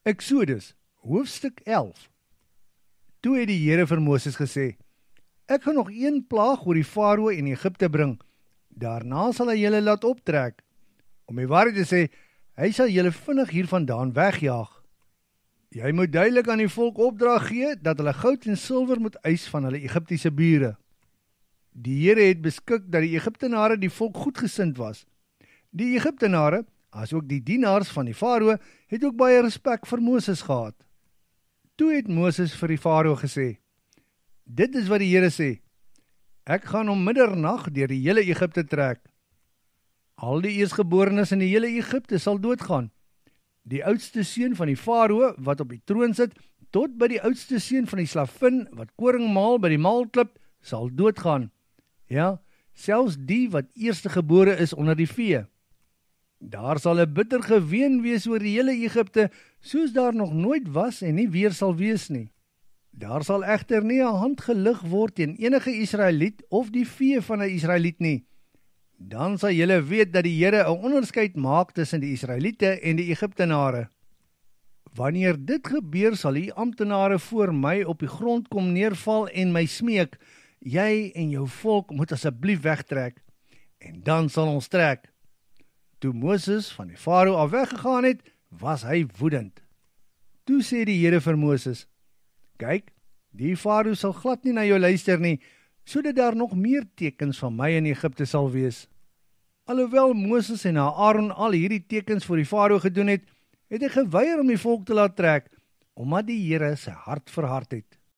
Eksodus, hoofstuk 11. Toe het die Here vir Moses gesê, ek gaan nog een plaag oor die Farao en Egipte bring, daarna sal hy julle laat optrek. Om die waarheid te sê, hy sal julle vinnig hiervandaan wegjaag. Jy moet duidelik aan die volk opdrag gee, dat hulle goud en silwer moet eis van hulle Egiptiese bure. Die Here het beskik dat die Egiptenare die volk goedgesind was. Die Egiptenare, asook die dienaars van die Farao, het ook baie respek vir Moses gehad. Toe het Moses vir die Farao gesê, dit is wat die Here sê, ek gaan om middernag deur die hele Egipte trek. Al die eersgeborenes in die hele Egipte sal doodgaan. Die oudste seun van die Farao wat op die troon sit, tot by die oudste seun van die slavin wat koring maal by die maalklip, sal doodgaan. Ja, selfs die wat eerste gebore is onder die vee. Daar sal 'n bitter geween wees oor die hele Egipte, soos daar nog nooit was en nie weer sal wees nie. Daar sal egter nie 'n hand gelig word teen enige Israeliet of die vee van 'n Israeliet nie. Dan sal julle weet dat die Here 'n onderskeid maak tussen die Israeliete en die Egiptenare. Wanneer dit gebeur, sal die amptenare voor my op die grond kom neerval en my smeek, jy en jou volk moet asseblief wegtrek, en dan sal ons trek. Toe Moses van die Farao af weggegaan het, was hy woedend. Toe sê die Here vir Moses, kyk, die Farao sal glad nie na jou luister nie, sodat daar nog meer tekens van my in Egipte sal wees. Alhoewel Moses en Aaron al hierdie tekens vir die Farao gedoen het, het hy geweier om die volk te laat trek, omdat die Here sy hart verhard het.